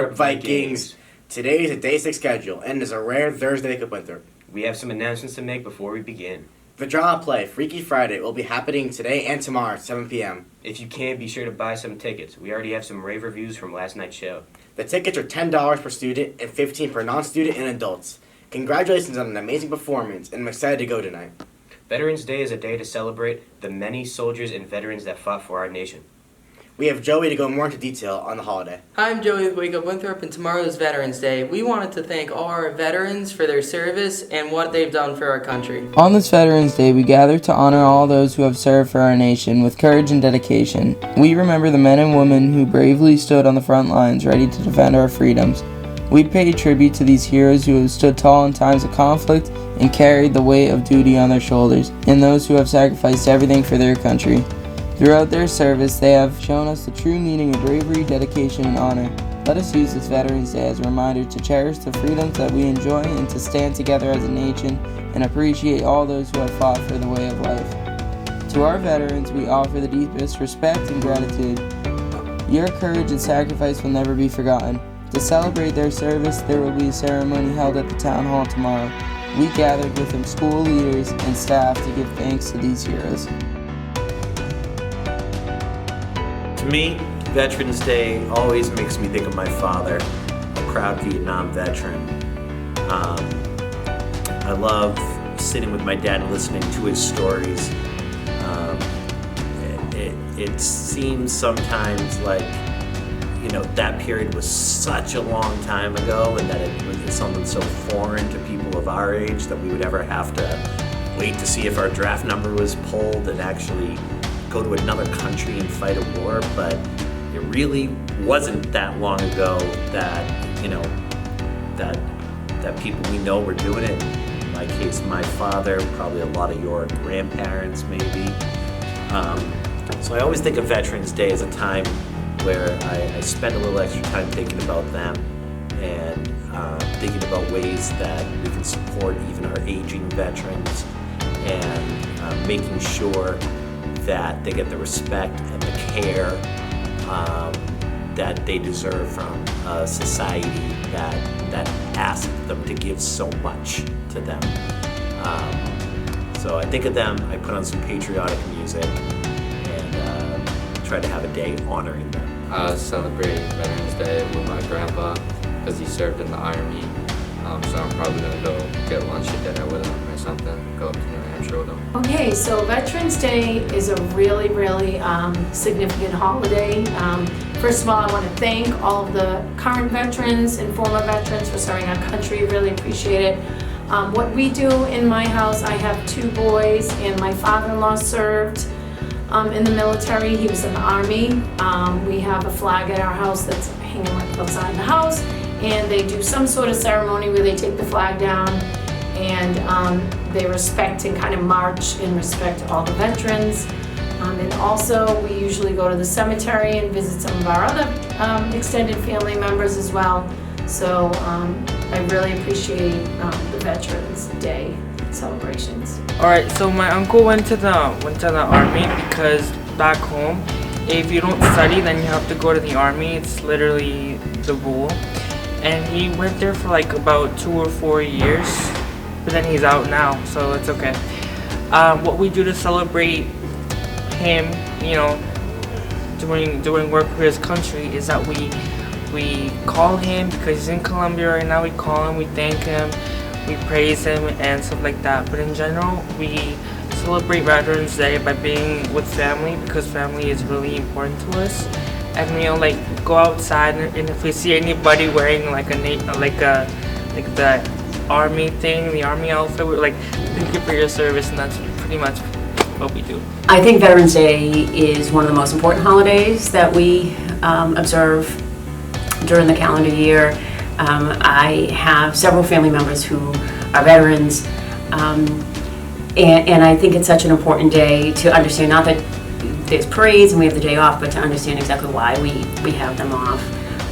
Winthrop Vikings! Today is a day 6 schedule and is a rare Thursday at Up Winthrop. We have some announcements to make before we begin. The drama play, Freaky Friday, will be happening today and tomorrow at 7 p.m. If you can, be sure to buy some tickets. We already have some rave reviews from last night's show. The tickets are $10 per student and $15 per non-student and adults. Congratulations on an amazing performance, and I'm excited to go tonight. Veterans Day is a day to celebrate the many soldiers and veterans that fought for our nation. We have Joey to go more into detail on the holiday. Hi, I'm Joey with Up Winthrop, and tomorrow is Veterans Day. We wanted to thank all our veterans for their service and what they've done for our country. On this Veterans Day, we gather to honor all those who have served for our nation with courage and dedication. We remember the men and women who bravely stood on the front lines ready to defend our freedoms. We pay tribute to these heroes who have stood tall in times of conflict and carried the weight of duty on their shoulders, and those who have sacrificed everything for their country. Throughout their service, they have shown us the true meaning of bravery, dedication, and honor. Let us use this Veterans Day as a reminder to cherish the freedoms that we enjoy and to stand together as a nation and appreciate all those who have fought for the way of life. To our veterans, we offer the deepest respect and gratitude. Your courage and sacrifice will never be forgotten. To celebrate their service, there will be a ceremony held at the town hall tomorrow. We gathered with some school leaders and staff to give thanks to these heroes. To me, Veterans Day always makes me think of my father, a proud Vietnam veteran. I love sitting with my dad and listening to his stories. It seems sometimes like, that period was such a long time ago, and that it was something so foreign to people of our age that we would ever have to wait to see if our draft number was pulled and actually go to another country and fight a war. But it really wasn't that long ago that that people we know were doing it. In my case, my father, probably a lot of your grandparents maybe. So I always think of Veterans Day as a time where I spend a little extra time thinking about them and thinking about ways that we can support even our aging veterans and making sure that they get the respect and the care that they deserve from a society that asks them to give so much to them. So I think of them, I put on some patriotic music, and try to have a day honoring them. I celebrate Veterans Day with my grandpa because he served in the Army. So I'm probably going to go get lunch or dinner with him or something, go up to New Hampshire with him. Okay, so Veterans Day is a really, really significant holiday. First of all, I want to thank all of the current veterans and former veterans for serving our country. Really appreciate it. What we do in my house, I have 2 boys, and my father-in-law served in the military. He was in the Army. We have a flag at our house that's hanging right outside the house. And they do some sort of ceremony where they take the flag down and they respect and kind of march and respect all the veterans. And also we usually go to the cemetery and visit some of our other extended family members as well. So I really appreciate the Veterans Day celebrations. Alright, so my uncle went to the army because back home, if you don't study, then you have to go to the army. It's literally the rule. And he went there for like about 2 or 4 years, but then he's out now, so it's okay. What we do to celebrate him, doing work for his country, is that we call him because he's in Colombia right now. We call him, we thank him, we praise him, and stuff like that. But in general, we celebrate Veterans Day by being with family because family is really important to us. And go outside, and if we see anybody wearing like the army thing, the army outfit, we're like, thank you for your service, and that's pretty much what we do. I think Veterans Day is one of the most important holidays that we observe during the calendar year. I have several family members who are veterans, and I think it's such an important day to understand, not that there's parades and we have the day off, but to understand exactly why we have them off,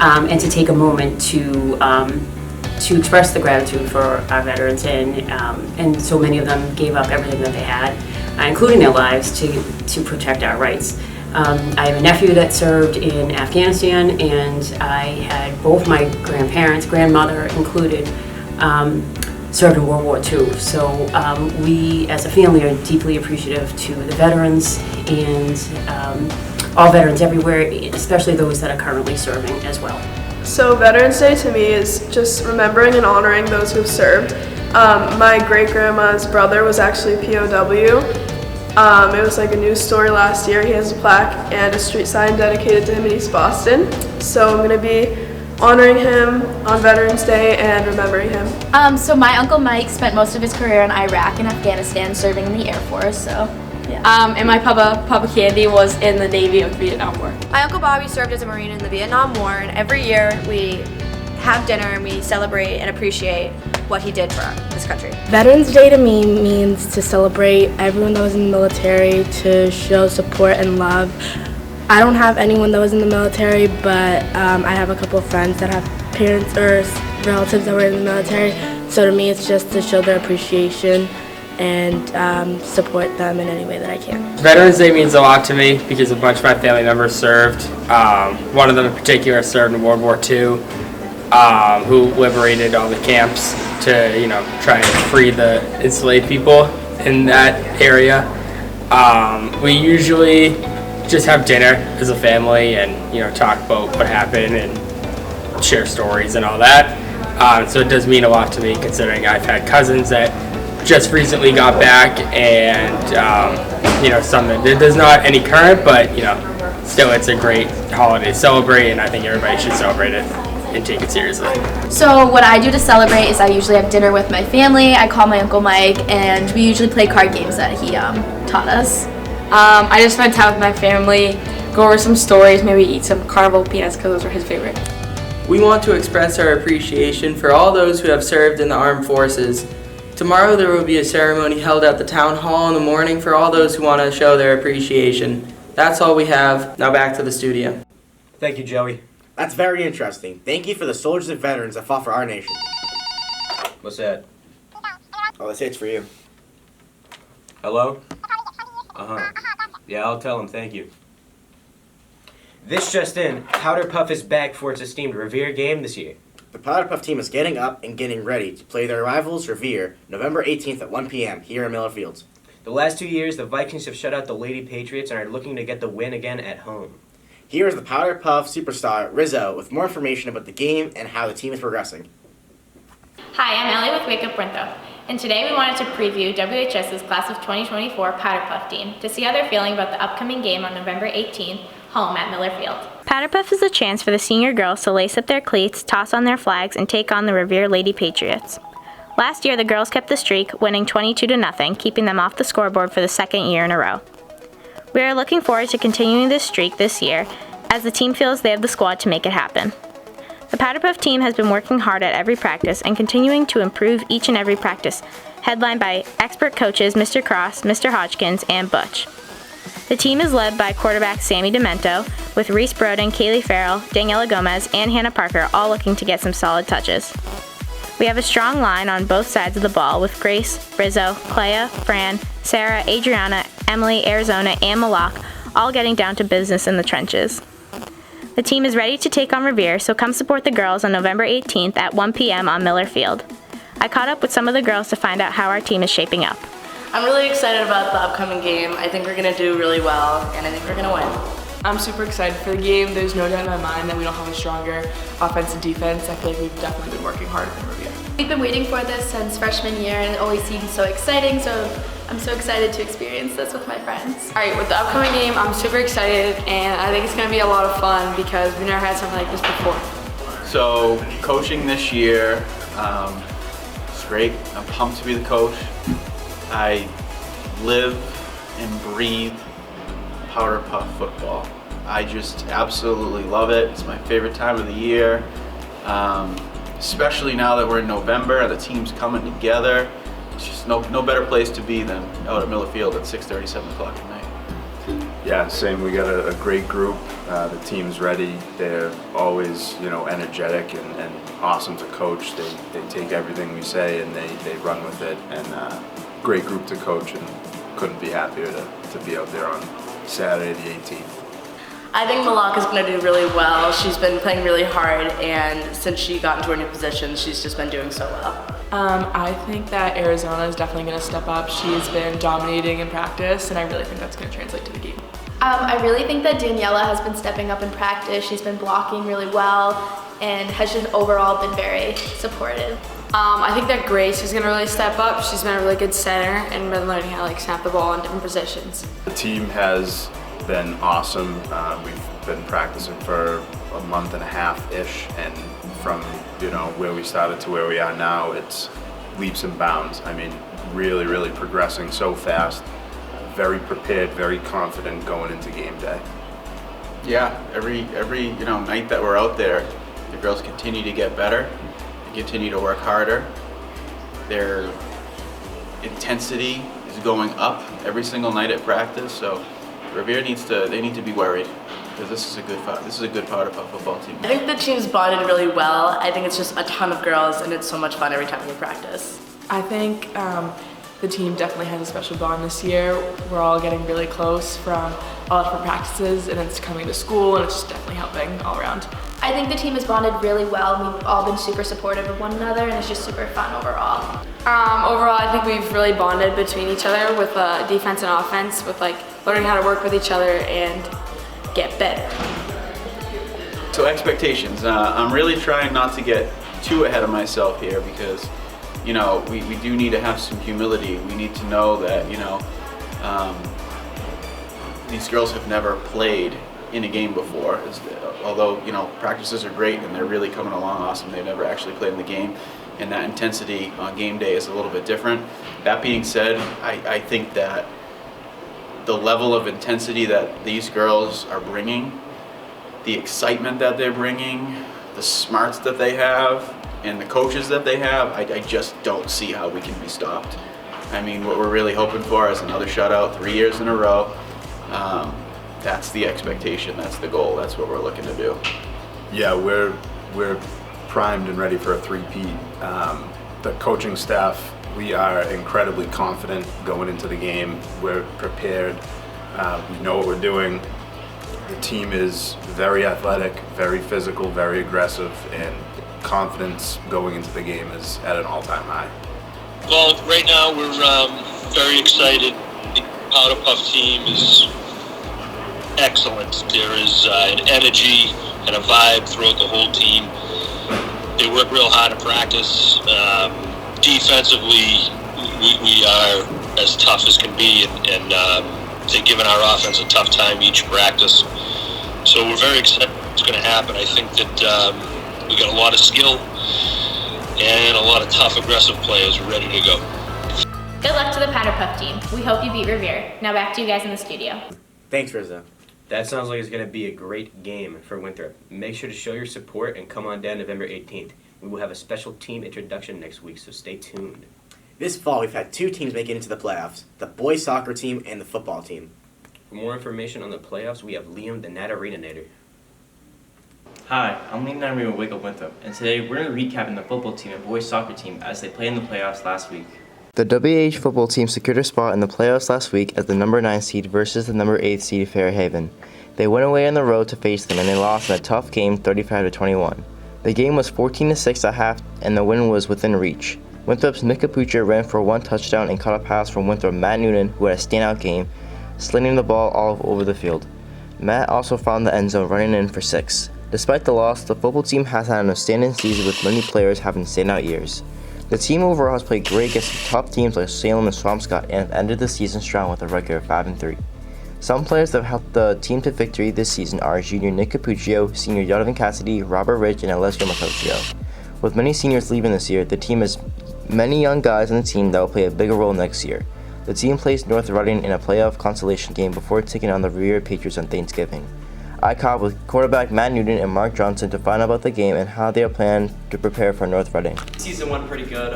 and to take a moment to express the gratitude for our veterans, and so many of them gave up everything that they had, including their lives, to protect our rights. I have a nephew that served in Afghanistan, and I had both my grandparents, grandmother included, served in World War II. So we as a family are deeply appreciative to the veterans and all veterans everywhere, especially those that are currently serving as well. So Veterans Day to me is just remembering and honoring those who've served. My great-grandma's brother was actually a POW. It was like a news story last year. He has a plaque and a street sign dedicated to him in East Boston. So I'm going to be honoring him on Veterans Day and remembering him. So my Uncle Mike spent most of his career in Iraq and Afghanistan serving in the Air Force, so yeah. And my Papa Candy was in the Navy of the Vietnam War. My Uncle Bobby served as a Marine in the Vietnam War, and every year we have dinner and we celebrate and appreciate what he did for this country. Veterans Day to me means to celebrate everyone that was in the military, to show support and love. I don't have anyone that was in the military, but I have a couple of friends that have parents or relatives that were in the military. So to me, it's just to show their appreciation and support them in any way that I can. Veterans Day means a lot to me because a bunch of my family members served. One of them in particular served in World War II, who liberated all the camps to, try and free the enslaved people in that area. We usually just have dinner as a family and, talk about what happened and share stories and all that. So it does mean a lot to me, considering I've had cousins that just recently got back and, some that there's not any current, but, still it's a great holiday to celebrate, and I think everybody should celebrate it and take it seriously. So what I do to celebrate is I usually have dinner with my family. I call my Uncle Mike, and we usually play card games that he taught us. I just spent time with my family, go over some stories, maybe eat some carnival peanuts because those are his favorite. We want to express our appreciation for all those who have served in the armed forces. Tomorrow there will be a ceremony held at the town hall in the morning for all those who want to show their appreciation. That's all we have. Now back to the studio. Thank you, Joey. That's very interesting. Thank you for the soldiers and veterans that fought for our nation. What's that? Oh, they say it's for you. Hello? Yeah, I'll tell him, thank you. This just in, powderpuff is back for its esteemed Revere game this year. The powderpuff team is getting up and getting ready to play their rivals Revere November 18th at 1 p.m. here in Miller Fields. The last 2 years, the Vikings have shut out the Lady Patriots and are looking to get the win again at home. Here is the powderpuff superstar Rizzo with more information about the game and how the team is progressing. Hi, I'm Ellie with Up Winthrop, and today we wanted to preview WHS's class of 2024 powderpuff team to see how they're feeling about the upcoming game on November 18th, home at Miller Field. Powderpuff is a chance for the senior girls to lace up their cleats, toss on their flags, and take on the Revere Lady Patriots. Last year, the girls kept the streak, winning 22-0, keeping them off the scoreboard for the second year in a row. We are looking forward to continuing this streak this year, as the team feels they have the squad to make it happen. The powderpuff team has been working hard at every practice and continuing to improve each and every practice, headlined by expert coaches Mr. Cross, Mr. Hodgkins, and Butch. The team is led by quarterback Sammy Demento, with Reese Broden, Kaylee Farrell, Daniela Gomez, and Hannah Parker all looking to get some solid touches. We have a strong line on both sides of the ball with Grace, Rizzo, Clea, Fran, Sarah, Adriana, Emily, Arizona, and Malak all getting down to business in the trenches. The team is ready to take on Revere, so come support the girls on November 18th at 1 p.m. on Miller Field. I caught up with some of the girls to find out how our team is shaping up. I'm really excited about the upcoming game. I think we're going to do really well, and I think we're going to win. I'm super excited for the game. There's no doubt in my mind that we don't have a stronger offense and defense. I feel like we've definitely been working hard in Revere. We've been waiting for this since freshman year, and it always seems so exciting, so I'm so excited to experience this with my friends. All right, with the upcoming game, I'm super excited, and I think it's going to be a lot of fun because we've never had something like this before. So, coaching this year, it's great. I'm pumped to be the coach. I live and breathe powderpuff football. I just absolutely love it. It's my favorite time of the year, especially now that we're in November and the team's coming together. It's just no better place to be than out at Miller Field at 6:30, 7 o'clock at night. Yeah, same. We got a great group. The team's ready. They're always, energetic and awesome to coach. They take everything we say and they run with it. And great group to coach, and couldn't be happier to be out there on Saturday the 18th. I think Malaka's going to do really well. She's been playing really hard, and since she got into her new position, she's just been doing so well. I think that Arizona is definitely going to step up. She's been dominating in practice, and I really think that's going to translate to the game. I really think that Daniela has been stepping up in practice. She's been blocking really well and has just overall been very supportive. I think that Grace is going to really step up. She's been a really good center and been learning how to snap the ball in different positions. The team has been awesome. We've been practicing for a month and a half-ish, and from where we started to where we are now, it's leaps and bounds. I mean, really, really progressing so fast. Very prepared, very confident going into game day. Yeah, every night that we're out there, the girls continue to get better, they continue to work harder. Their intensity is going up every single night at practice. So Revere need to be worried, because this is a good powder-puff football team. I think the team's bonded really well. I think it's just a ton of girls, and it's so much fun every time we practice. I think the team definitely has a special bond this year. We're all getting really close from all different practices, and it's coming to school, and it's just definitely helping all around. I think the team has bonded really well. We've all been super supportive of one another, and it's just super fun overall. Overall, I think we've really bonded between each other with defense and offense, with learning how to work with each other and get better. So expectations. I'm really trying not to get too ahead of myself here, because we do need to have some humility. We need to know that these girls have never played in a game before. Although practices are great and they're really coming along awesome, they've never actually played in the game, and that intensity on game day is a little bit different. That being said, I think that the level of intensity that these girls are bringing, the excitement that they're bringing, the smarts that they have, and the coaches that they have, I just don't see how we can be stopped. I mean, what we're really hoping for is another shutout 3 years in a row. That's the expectation, that's the goal, that's what we're looking to do. Yeah, we're primed and ready for a three-peat. The coaching staff, we are incredibly confident going into the game. We're prepared. We know what we're doing. The team is very athletic, very physical, very aggressive, and confidence going into the game is at an all-time high. Well, right now we're very excited. The powder-puff team is excellent. There is an energy and a vibe throughout the whole team. They work real hard in practice. Defensively, we are as tough as can be, and they're giving our offense a tough time each practice. So we're very excited what's going to happen. I think that we got a lot of skill and a lot of tough, aggressive players ready to go. Good luck to the powder-puff team. We hope you beat Revere. Now back to you guys in the studio. Thanks, Rizzo. That sounds like it's going to be a great game for Winthrop. Make sure to show your support and come on down November 18th. We will have a special team introduction next week, so stay tuned. This fall, we've had two teams make it into the playoffs, the boys soccer team and the football team. For more information on the playoffs, we have Liam the Natarina-nator. Hi, I'm Liam Natarina with Wake Up Winthrop, and today we're going to be recapping the football team and boys soccer team as they played in the playoffs last week. The WH football team secured a spot in the playoffs last week as the number 9 seed versus the number 8 seed Fairhaven. They went away on the road to face them and they lost in a tough game 35-21. The game was 14-6 at half and the win was within reach. Winthrop's Nick Capuccia ran for one touchdown and caught a pass from Winthrop Matt Noonan, who had a standout game, slinging the ball all over the field. Matt also found the end zone running in for 6. Despite the loss, the football team has had an outstanding season with many players having standout years. The team overall has played great against top teams like Salem and Swampscott and have ended the season strong with a record of 5-3. Some players that have helped the team to victory this season are junior Nick Capuccio, senior Donovan Cassidy, Robert Rich, and Alessio Macoccio. With many seniors leaving this year, the team has many young guys on the team that will play a bigger role next year. The team plays North Reading in a playoff consolation game before taking on the Revere Patriots on Thanksgiving. I caught with quarterback Matt Newton and Mark Johnson to find out about the game and how they are planning to prepare for North Reading. Season went pretty good.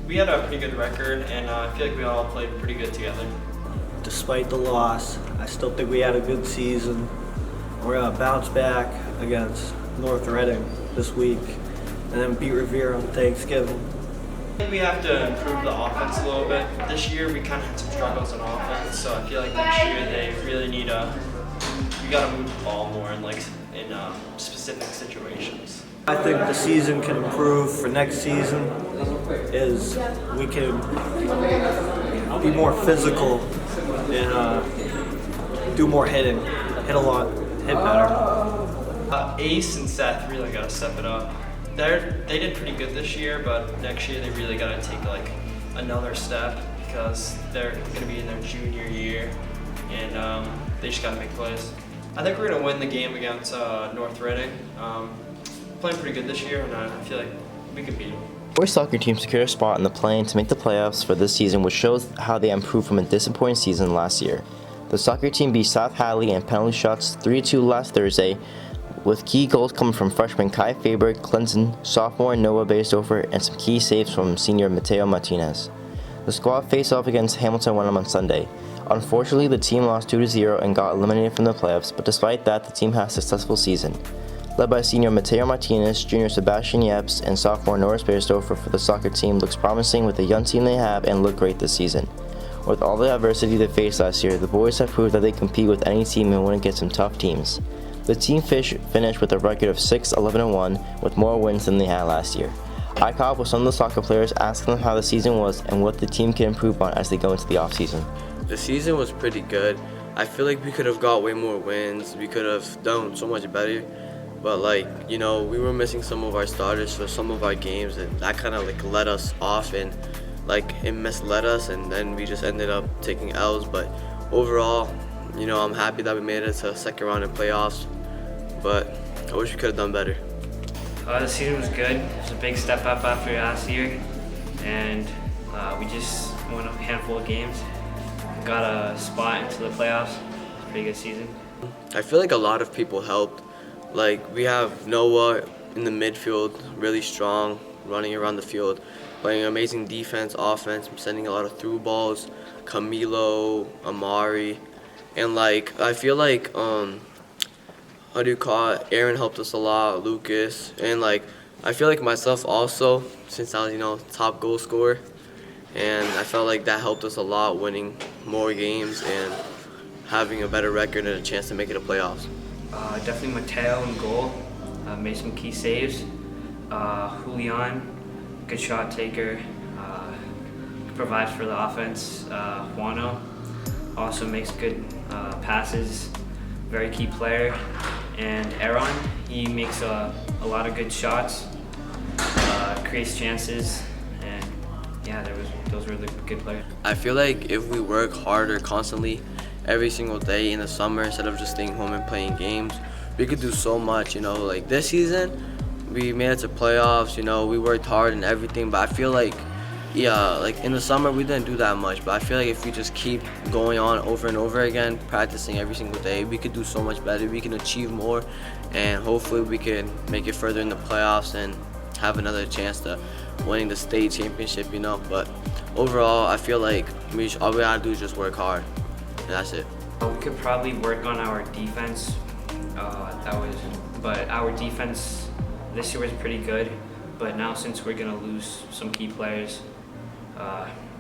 We had a pretty good record, and I feel like we all played pretty good together. Despite the loss, I still think we had a good season. We're going to bounce back against North Reading this week and then beat Revere on Thanksgiving. think we have to improve the offense a little bit. This year we kind of had some struggles on offense, so I feel like next year they really need we got to move the ball more in specific situations. I think the season can improve for next season is we can be more physical and do more hitting, hit better. Ace and Seth really got to step it up. They did pretty good this year, but next year they really got to take another step because they're going to be in their junior year and they just got to make plays. I think we're going to win the game against North Reading. Playing pretty good this year, and I feel like we could beat them. The boys soccer team secured a spot in the play-in to make the playoffs for this season, which shows how they improved from a disappointing season last year. The soccer team beat South Hadley in penalty shots 3-2 last Thursday, with key goals coming from freshman Kai Faber, Clinton, sophomore Noah Bastofer, and some key saves from senior Mateo Martinez. The squad faced off against Hamilton Wenham on Sunday. Unfortunately, the team lost 2-0 and got eliminated from the playoffs, but despite that, the team had a successful season. Led by senior Mateo Martinez, junior Sebastian Yepes, and sophomore Norris Bastofer for the soccer team looks promising with the young team they have and look great this season. With all the adversity they faced last year, the boys have proved that they compete with any team and win against some tough teams. The team finished with a record of 6-11-1 with more wins than they had last year. I caught up with some of the soccer players, asking them how the season was and what the team can improve on as they go into the offseason. The season was pretty good. I feel like we could have got way more wins. We could have done so much better. But we were missing some of our starters for some of our games, and that kind of let us off and it misled us, and then we just ended up taking L's. But overall, I'm happy that we made it to the second round of playoffs, but I wish we could have done better. The season was good. It was a big step up after last year, and we just won a handful of games. Got a spot into the playoffs. It's a pretty good season. I feel like a lot of people helped. We have Noah in the midfield, really strong, running around the field, playing amazing defense, offense, sending a lot of through balls. Camilo, Amari, and I feel like Aaron helped us a lot, Lucas, and I feel like myself also, since I was top goal scorer, and I felt like that helped us a lot, winning more games and having a better record and a chance to make it to playoffs. Definitely Mateo in goal, made some key saves. Julian, good shot taker, provides for the offense. Juano also makes good passes, very key player. And Aaron, he makes a lot of good shots, creates chances, and yeah, those were the good players. I feel like if we work harder constantly, every single day in the summer, instead of just staying home and playing games, we could do so much. This season, we made it to playoffs. We worked hard and everything, but I feel like, in the summer we didn't do that much. But I feel like if we just keep going on over and over again, practicing every single day, we could do so much better. We can achieve more, and hopefully we can make it further in the playoffs and have another chance to winning the state championship. But overall, I feel like all we gotta do is just work hard. That's it. We could probably work on our defense. But our defense this year was pretty good. But now, since we're gonna lose some key players,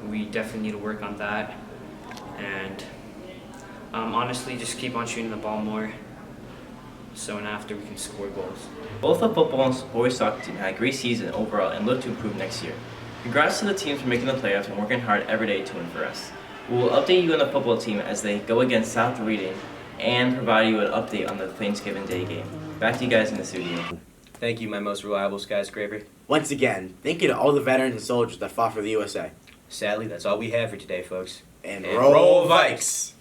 we definitely need to work on that. And honestly, just keep on shooting the ball more, so and after we can score goals. Both the football and boys soccer team had a great season overall and look to improve next year. Congrats to the teams for making the playoffs and working hard every day to win for us. We will update you on the football team as they go against South Reading and provide you an update on the Thanksgiving Day game. Back to you guys in the studio. Thank you, my most reliable skyscraper. Once again, thank you to all the veterans and soldiers that fought for the USA. Sadly, that's all we have for today, folks. And roll Vikes!